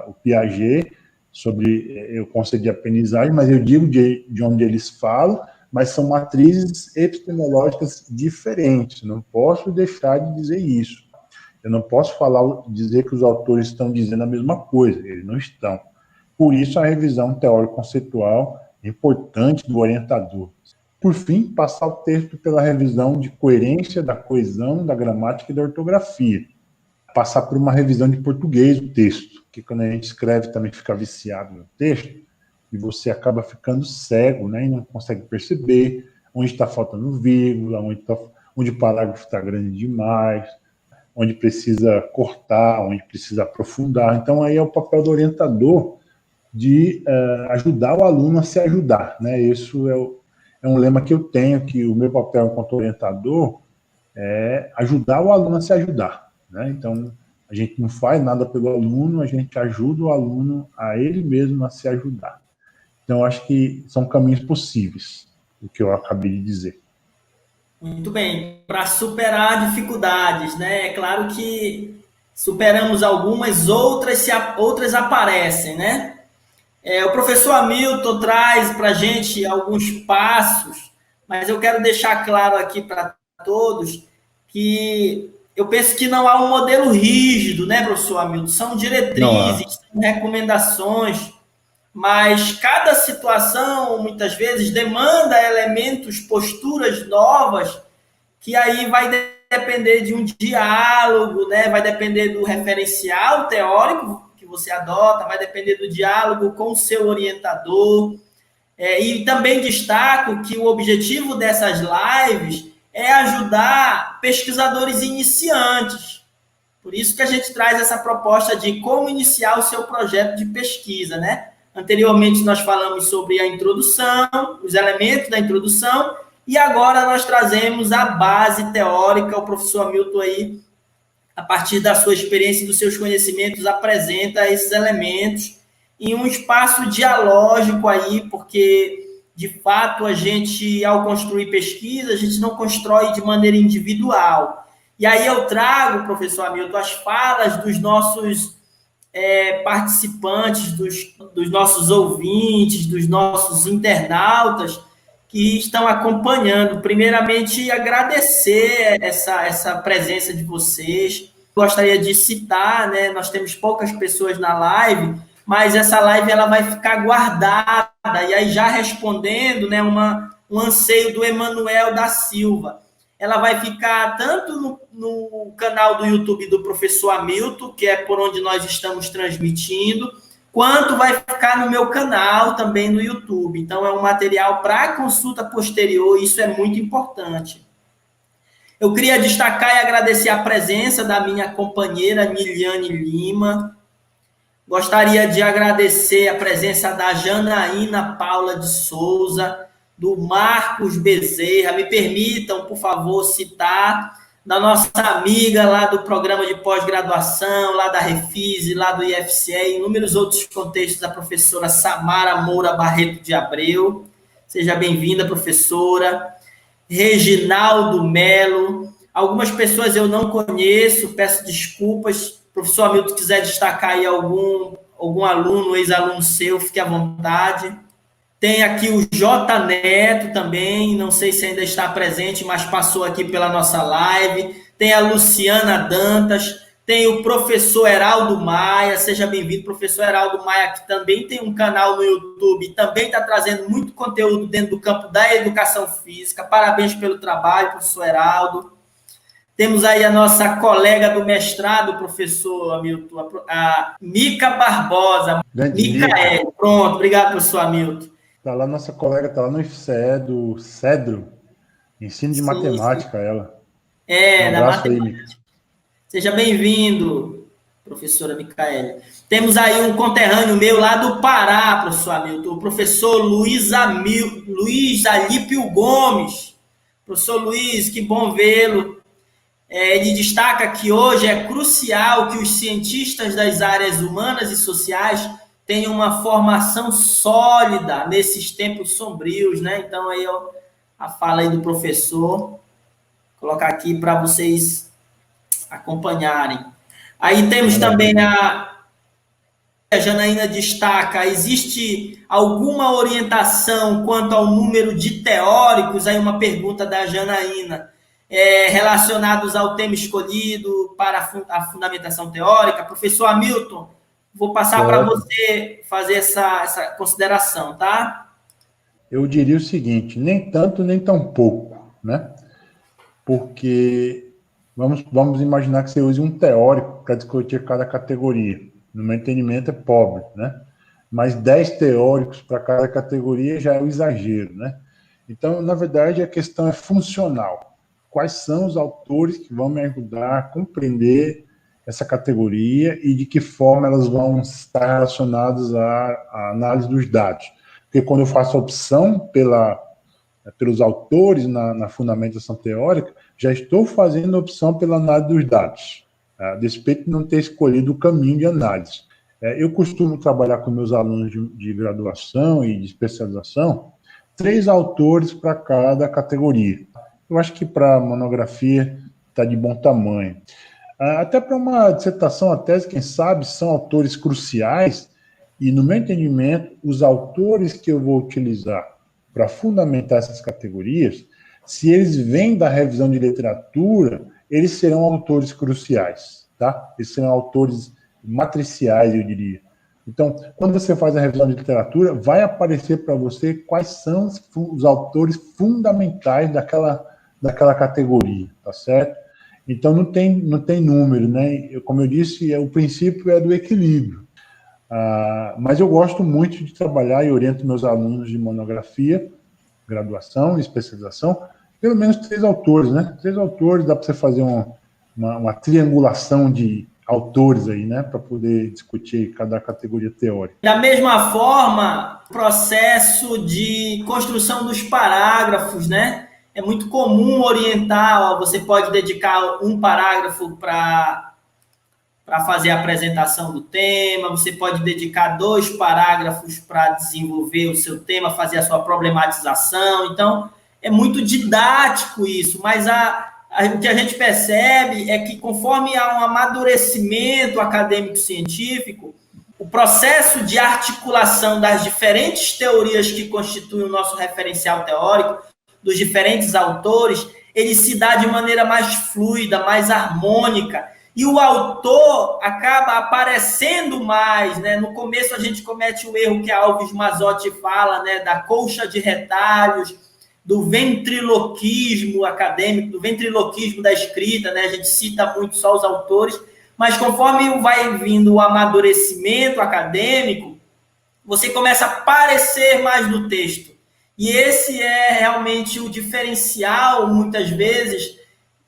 o Piaget sobre o conceito de aprendizagem, mas eu digo de onde eles falam, mas são matrizes epistemológicas diferentes. Não posso deixar de dizer isso. Eu não posso dizer que os autores estão dizendo a mesma coisa, eles não estão. Por isso, a revisão teórico-conceitual é importante do orientador. Por fim, passar o texto pela revisão de coerência, da coesão, da gramática e da ortografia. Passar por uma revisão de português do texto, que quando a gente escreve também fica viciado no texto, e você acaba ficando cego, né, e não consegue perceber onde está faltando vírgula, onde o parágrafo está grande demais, onde precisa cortar, onde precisa aprofundar. Então, aí é o papel do orientador de ajudar o aluno a se ajudar, né? Isso é um lema que eu tenho, que o meu papel enquanto orientador é ajudar o aluno a se ajudar, né? Então, a gente não faz nada pelo aluno, a gente ajuda o aluno a ele mesmo a se ajudar. Então, eu acho que são caminhos possíveis, o que eu acabei de dizer. Muito bem. Para superar dificuldades, né? É claro que superamos algumas, outras aparecem, né? O professor Hamilton traz para a gente alguns passos, mas eu quero deixar claro aqui para todos que eu penso que não há um modelo rígido, né, professor Hamilton? São diretrizes, são recomendações, mas cada situação, muitas vezes, demanda elementos, posturas novas, que aí vai depender de um diálogo, né? Vai depender do referencial teórico que você adota, vai depender do diálogo com o seu orientador. E também destaco que o objetivo dessas lives é ajudar pesquisadores iniciantes. Por isso que a gente traz essa proposta de como iniciar o seu projeto de pesquisa, né? Anteriormente nós falamos sobre a introdução, os elementos da introdução, e agora nós trazemos a base teórica. O professor Hamilton aí, a partir da sua experiência e dos seus conhecimentos, apresenta esses elementos em um espaço dialógico aí, porque, de fato, a gente, ao construir pesquisa, a gente não constrói de maneira individual. E aí eu trago, professor Hamilton, as falas dos nossos participantes, dos nossos ouvintes, dos nossos internautas, que estão acompanhando. Primeiramente, agradecer essa presença de vocês. Gostaria de citar, né, nós temos poucas pessoas na live, mas essa live ela vai ficar guardada, e aí já respondendo, né, um anseio do Emanuel da Silva. Ela vai ficar tanto no canal do YouTube do professor Hamilton, que é por onde nós estamos transmitindo, quanto vai ficar no meu canal também no YouTube. Então, é um material para consulta posterior, isso é muito importante. Eu queria destacar e agradecer a presença da minha companheira Niliane Lima. Gostaria de agradecer a presença da Janaína Paula de Souza, do Marcos Bezerra. Me permitam, por favor, citar da nossa amiga lá do programa de pós-graduação, lá da Refise, lá do IFCE, e inúmeros outros contextos, a professora Samara Moura Barreto de Abreu. Seja bem-vinda, professora. Reginaldo Melo. Algumas pessoas eu não conheço, peço desculpas. Professor Hamilton, quiser destacar aí algum aluno, ex-aluno seu, fique à vontade. Tem aqui o J. Neto também, não sei se ainda está presente, mas passou aqui pela nossa live. Tem a Luciana Dantas, tem o professor Heraldo Maia, seja bem-vindo, professor Heraldo Maia, que também tem um canal no YouTube, também está trazendo muito conteúdo dentro do campo da educação física. Parabéns pelo trabalho, professor Heraldo. Temos aí a nossa colega do mestrado, professor Hamilton, a Mica Barbosa. Micaele, pronto, obrigado, professor Hamilton. Tá lá, nossa colega está lá no IFCE do Cedro, ensino de matemática, ela. Da matemática. Seja bem-vindo, professora Micaele. Temos aí um conterrâneo meu lá do Pará, professor Hamilton, o professor Luiz Alípio Gomes. Professor Luiz, que bom vê-lo. Ele destaca que hoje é crucial que os cientistas das áreas humanas e sociais tenham uma formação sólida nesses tempos sombrios, né? Então, aí a fala aí do professor, vou colocar aqui para vocês acompanharem. Aí temos também a Janaína destaca, existe alguma orientação quanto ao número de teóricos? Aí uma pergunta da Janaína. Relacionados ao tema escolhido para a fundamentação teórica. Professor Hamilton, vou passar para você fazer essa consideração, tá? Eu diria o seguinte, nem tanto, nem tão pouco, né? Porque vamos imaginar que você use um teórico para discutir cada categoria. No meu entendimento, é pobre, né? Mas 10 teóricos para cada categoria já é um exagero, né? Então, na verdade, a questão é funcional. Quais são os autores que vão me ajudar a compreender essa categoria e de que forma elas vão estar relacionadas à análise dos dados. Porque quando eu faço a opção pelos autores na fundamentação teórica, já estou fazendo a opção pela análise dos dados, a despeito de não ter escolhido o caminho de análise. Eu costumo trabalhar com meus alunos de graduação e de especialização, 3 autores para cada categoria. Eu acho que para monografia está de bom tamanho. Até para uma dissertação, a tese, quem sabe, são autores cruciais, e, no meu entendimento, os autores que eu vou utilizar para fundamentar essas categorias, se eles vêm da revisão de literatura, eles serão autores cruciais, tá? Eles serão autores matriciais, eu diria. Então, quando você faz a revisão de literatura, vai aparecer para você quais são os autores fundamentais daquela categoria, tá certo? Então, não tem número, né? Como eu disse, o princípio é do equilíbrio. Mas eu gosto muito de trabalhar e oriento meus alunos de monografia, graduação e especialização, pelo menos 3 autores, né? 3 autores, dá para você fazer uma triangulação de autores aí, né? Para poder discutir cada categoria teórica. Da mesma forma, o processo de construção dos parágrafos, né? É muito comum orientar, você pode dedicar um parágrafo para fazer a apresentação do tema, você pode dedicar 2 parágrafos para desenvolver o seu tema, fazer a sua problematização. Então, é muito didático isso, mas o que a gente percebe é que conforme há um amadurecimento acadêmico-científico, o processo de articulação das diferentes teorias que constituem o nosso referencial teórico, dos diferentes autores, ele se dá de maneira mais fluida, mais harmônica, e o autor acaba aparecendo mais, né? No começo a gente comete o erro que a Alves Mazzotti fala, né? Da colcha de retalhos, do ventriloquismo acadêmico, do ventriloquismo da escrita, né? A gente cita muito só os autores, mas conforme vai vindo o amadurecimento acadêmico, você começa a aparecer mais no texto. E esse é realmente o diferencial, muitas vezes,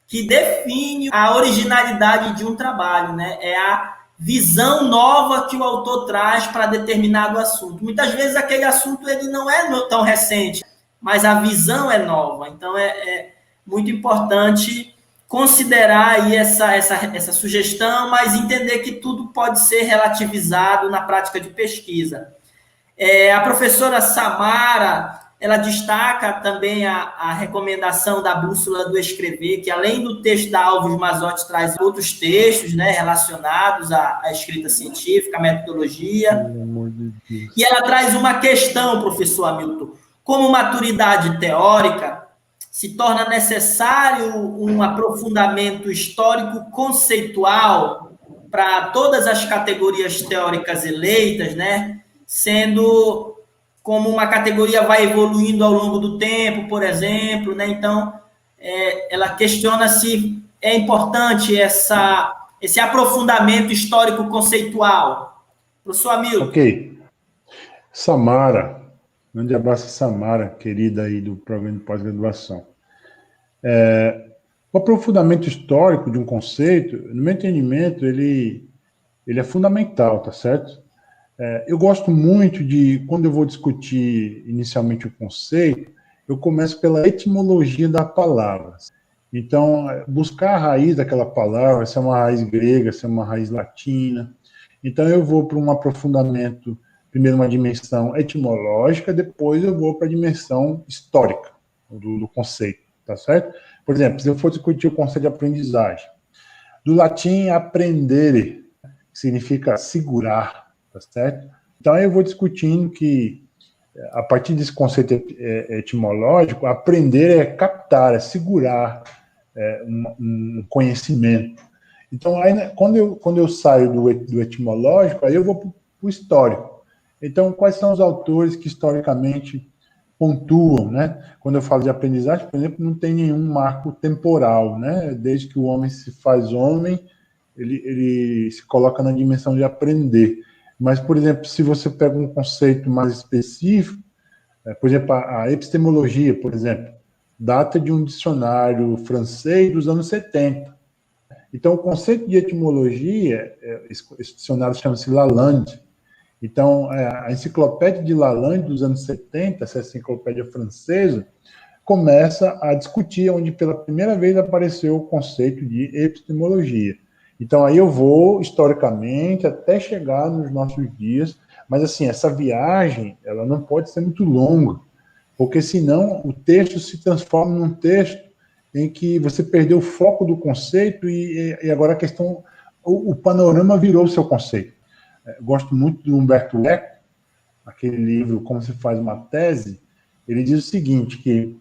que define a originalidade de um trabalho, né? É a visão nova que o autor traz para determinado assunto. Muitas vezes aquele assunto ele não é tão recente, mas a visão é nova. Então é muito importante considerar aí essa sugestão, mas entender que tudo pode ser relativizado na prática de pesquisa. A professora Samara, ela destaca também a recomendação da Bússola do Escrever, que além do texto da Alves Mazzotti, traz outros textos, né, relacionados à escrita científica, à metodologia. Pelo amor de Deus. E ela traz uma questão, professor Hamilton. Como maturidade teórica, se torna necessário um aprofundamento histórico conceitual para todas as categorias teóricas eleitas, né? Sendo como uma categoria vai evoluindo ao longo do tempo, por exemplo, né? Então, ela questiona se é importante esse aprofundamento histórico conceitual. Professor Hamilton. Ok. Samara, grande abraço a Samara, querida aí do programa de pós-graduação. O aprofundamento histórico de um conceito, no meu entendimento, ele é fundamental, tá certo? Eu gosto muito de, quando eu vou discutir inicialmente o conceito, eu começo pela etimologia da palavra. Então, buscar a raiz daquela palavra, se é uma raiz grega, se é uma raiz latina. Então, eu vou para um aprofundamento, primeiro uma dimensão etimológica, depois eu vou para a dimensão histórica do conceito, tá certo? Por exemplo, se eu for discutir o conceito de aprendizagem, do latim aprendere, que significa segurar, tá certo? Então, eu vou discutindo que, a partir desse conceito etimológico, aprender é captar, é segurar um conhecimento. Então, aí, quando eu saio do etimológico, aí eu vou para o histórico. Então, quais são os autores que historicamente pontuam, né? Quando eu falo de aprendizagem, por exemplo, não tem nenhum marco temporal, né? Desde que o homem se faz homem, ele se coloca na dimensão de aprender. Mas, por exemplo, se você pega um conceito mais específico, por exemplo, a epistemologia, por exemplo, data de um dicionário francês dos anos 70. Então, o conceito de etimologia, esse dicionário chama-se Lalande. Então, a enciclopédia de Lalande dos anos 70, essa enciclopédia francesa, começa a discutir onde pela primeira vez apareceu o conceito de epistemologia. Então, aí eu vou, historicamente, até chegar nos nossos dias, mas, assim, essa viagem, ela não pode ser muito longa, porque, senão, o texto se transforma num texto em que você perdeu o foco do conceito e agora a questão, o panorama virou o seu conceito. Eu gosto muito do Humberto Eco, aquele livro Como se faz uma tese, ele diz o seguinte, que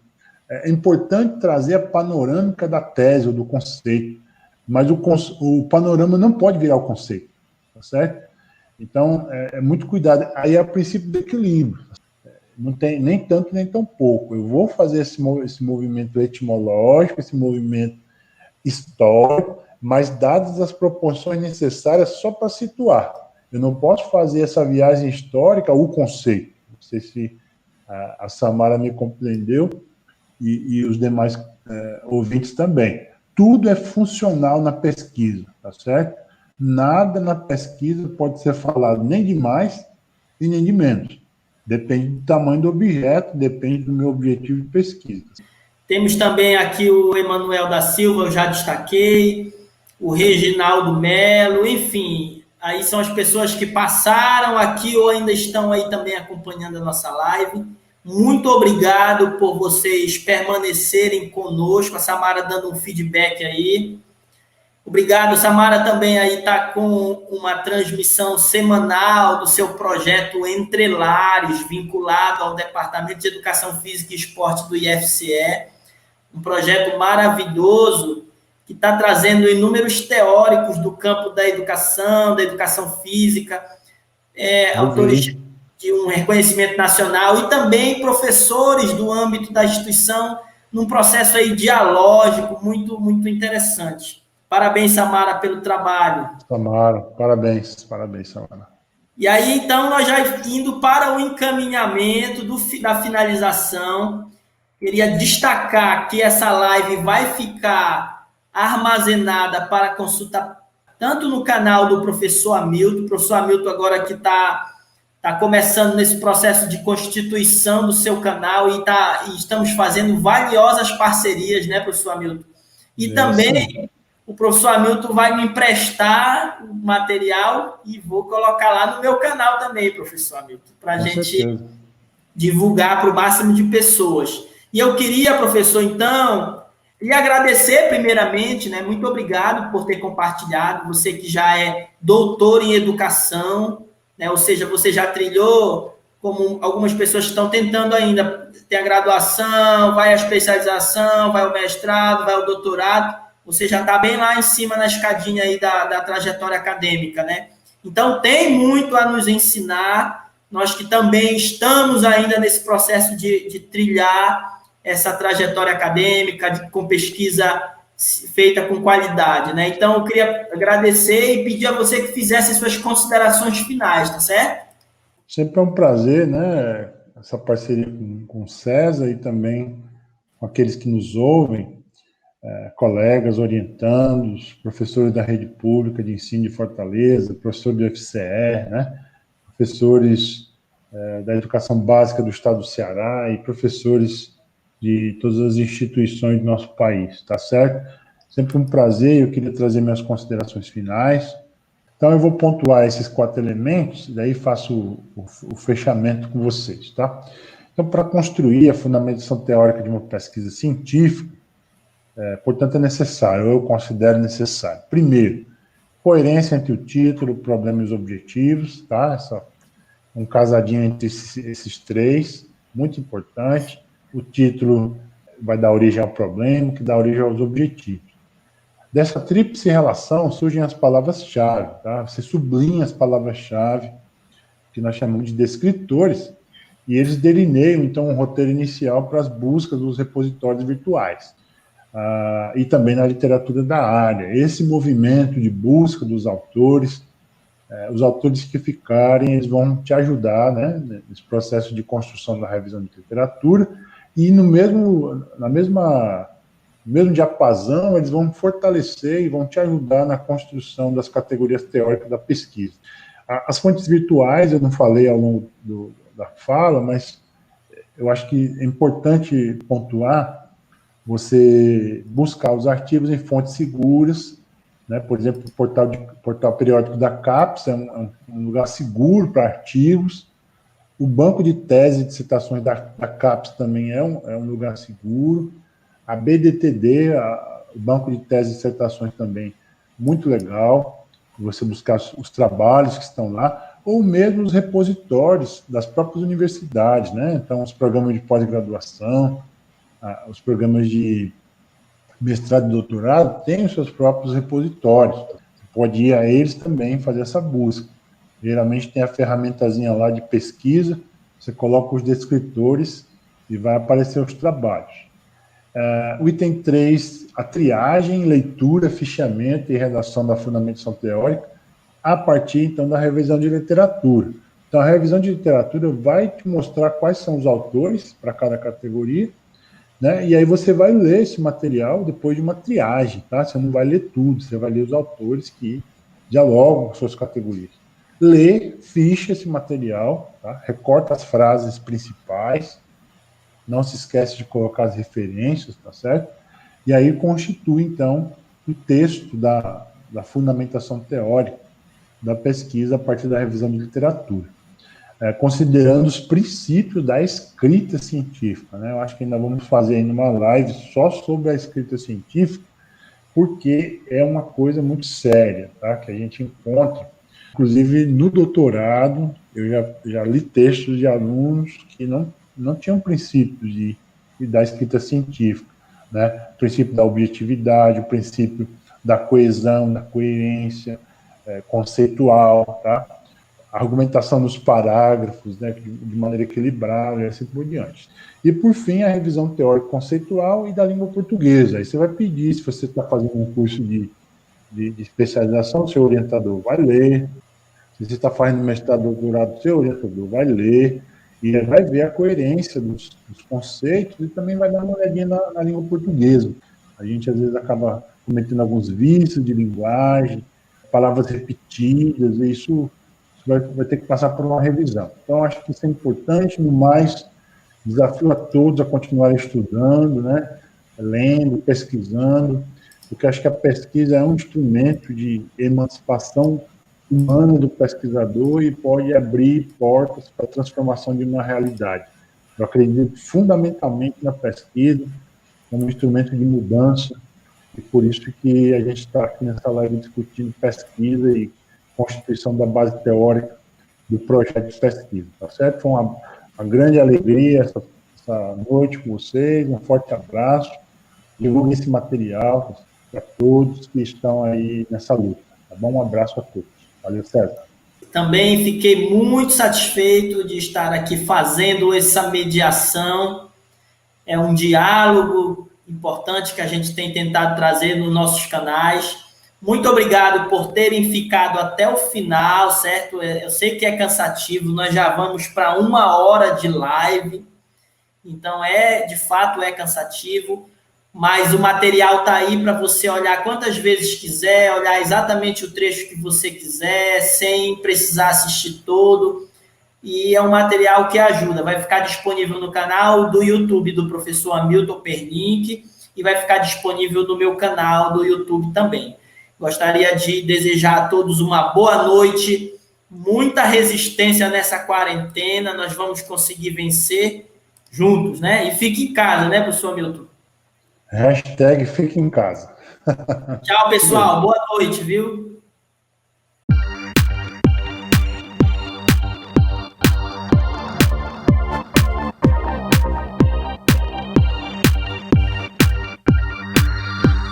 é importante trazer a panorâmica da tese ou do conceito, mas o panorama não pode virar o conceito, tá certo? Então, muito cuidado. Aí é o princípio do equilíbrio. Não tem nem tanto, nem tão pouco. Eu vou fazer esse movimento etimológico, esse movimento histórico, mas dadas as proporções necessárias só para situar. Eu não posso fazer essa viagem histórica, o conceito. Não sei se a Samara me compreendeu e os demais ouvintes também. Tudo é funcional na pesquisa, tá certo? Nada na pesquisa pode ser falado nem de mais e nem de menos. Depende do tamanho do objeto, depende do meu objetivo de pesquisa. Temos também aqui o Emanuel da Silva, eu já destaquei, o Reginaldo Melo, enfim, aí são as pessoas que passaram aqui ou ainda estão aí também acompanhando a nossa live. Muito obrigado por vocês permanecerem conosco, a Samara dando um feedback aí. Obrigado, Samara, também aí está com uma transmissão semanal do seu projeto Entre Lares, vinculado ao Departamento de Educação Física e Esporte do IFCE, um projeto maravilhoso que está trazendo inúmeros teóricos do campo da educação física, autores de um reconhecimento nacional e também professores do âmbito da instituição, num processo aí dialógico muito, muito interessante. Parabéns, Samara, pelo trabalho. Samara, parabéns, Samara. E aí, então, nós já indo para o encaminhamento da finalização, queria destacar que essa live vai ficar armazenada para consulta tanto no canal do professor Hamilton. O professor Hamilton agora que está começando nesse processo de constituição do seu canal e estamos fazendo valiosas parcerias, né, professor Hamilton? E também o professor Hamilton vai me emprestar o material e vou colocar lá no meu canal também, professor Hamilton, para a gente divulgar para o máximo de pessoas. E eu queria, professor, então, lhe agradecer primeiramente, né? Muito obrigado por ter compartilhado, você que já é doutor em educação, né? Ou seja, você já trilhou, como algumas pessoas estão tentando ainda, tem a graduação, vai a especialização, vai ao mestrado, vai ao doutorado, você já está bem lá em cima na escadinha aí da trajetória acadêmica, né? Então, tem muito a nos ensinar, nós que também estamos ainda nesse processo de trilhar essa trajetória acadêmica, com pesquisa feita com qualidade, né? Então, eu queria agradecer e pedir a você que fizesse suas considerações finais, tá certo? Sempre é um prazer, né? Essa parceria com o César e também com aqueles que nos ouvem, colegas, orientandos, professores da rede pública de ensino de Fortaleza, professor do FCE, né? Professores da educação básica do estado do Ceará e professores de todas as instituições do nosso país, tá certo? Sempre um prazer, eu queria trazer minhas considerações finais. Então, eu vou pontuar esses 4 elementos, daí faço o fechamento com vocês, tá? Então, para construir a fundamentação teórica de uma pesquisa científica, portanto, é necessário, eu considero necessário. Primeiro, coerência entre o título, o problema e os objetivos, tá? Um casadinho entre esses 3, muito importante. O título vai dar origem ao problema, que dá origem aos objetivos. Dessa tríplice relação surgem as palavras-chave, tá? Você sublinha as palavras-chave, que nós chamamos de descritores, e eles delineiam, então, um roteiro inicial para as buscas dos repositórios virtuais. E também na literatura da área. Esse movimento de busca dos autores, os autores que ficarem, eles vão te ajudar, né, nesse processo de construção da revisão de literatura, e no mesmo diapasão, eles vão fortalecer e vão te ajudar na construção das categorias teóricas da pesquisa. As fontes virtuais, eu não falei ao longo da fala, mas eu acho que é importante pontuar, você buscar os artigos em fontes seguras, né? Por exemplo, o portal periódico da CAPES é um lugar seguro para artigos. O banco de tese de citações da CAPES também é um lugar seguro. A BDTD, o banco de tese de dissertações também, muito legal, você buscar os trabalhos que estão lá, ou mesmo os repositórios das próprias universidades, né? Então, os programas de pós-graduação, os programas de mestrado e doutorado têm os seus próprios repositórios. Você pode ir a eles também fazer essa busca. Geralmente tem a ferramentazinha lá de pesquisa, você coloca os descritores e vai aparecer os trabalhos. O item 3, a triagem, leitura, fichamento e redação da fundamentação teórica, a partir, então, da revisão de literatura. Então, a revisão de literatura vai te mostrar quais são os autores para cada categoria, né? E aí você vai ler esse material depois de uma triagem, tá? Você não vai ler tudo, você vai ler os autores que dialogam com suas categorias. Lê, ficha esse material, tá? Recorta as frases principais, não se esquece de colocar as referências, tá certo? E aí constitui, então, o texto da fundamentação teórica da pesquisa a partir da revisão de literatura, considerando os princípios da escrita científica, né? Eu acho que ainda vamos fazer ainda uma live só sobre a escrita científica, porque é uma coisa muito séria, tá? Que a gente encontra, inclusive no doutorado, eu já li textos de alunos que não tinham princípios da escrita científica, né? O princípio da objetividade, o princípio da coesão, da coerência conceitual, tá? A argumentação nos parágrafos, né, de maneira equilibrada e assim por diante. E, por fim, a revisão teórico-conceitual e da língua portuguesa. Aí você vai pedir, se você está fazendo um curso de especialização, seu orientador vai ler. Se você está fazendo mestrado, doutorado, seu orientador vai ler e vai ver a coerência dos conceitos e também vai dar uma olhadinha na língua portuguesa. A gente, às vezes, acaba cometendo alguns vícios de linguagem, palavras repetidas, e isso vai ter que passar por uma revisão. Então, acho que isso é importante. No mais, desafio a todos a continuarem estudando, né? Lendo, pesquisando, porque acho que a pesquisa é um instrumento de emancipação humana do pesquisador e pode abrir portas para a transformação de uma realidade. Eu acredito fundamentalmente na pesquisa como um instrumento de mudança, e por isso que a gente está aqui nessa live discutindo pesquisa e constituição da base teórica do projeto de pesquisa, tá certo? Foi uma grande alegria essa noite com vocês, um forte abraço, divulguem esse material para todos que estão aí nessa luta, tá bom? Um abraço a todos. Valeu, César. Também fiquei muito satisfeito de estar aqui fazendo essa mediação. É um diálogo importante que a gente tem tentado trazer nos nossos canais. Muito obrigado por terem ficado até o final, certo? Eu sei que é cansativo, nós já vamos para 1 hora de live, então de fato é cansativo, mas o material está aí para você olhar quantas vezes quiser, olhar exatamente o trecho que você quiser, sem precisar assistir todo. E é um material que ajuda. Vai ficar disponível no canal do YouTube do professor Hamilton Pernick e vai ficar disponível no meu canal do YouTube também. Gostaria de desejar a todos uma boa noite, muita resistência nessa quarentena, nós vamos conseguir vencer juntos, né? E fique em casa, né, professor Hamilton? Hashtag fique em casa. Tchau, pessoal. Boa noite, viu?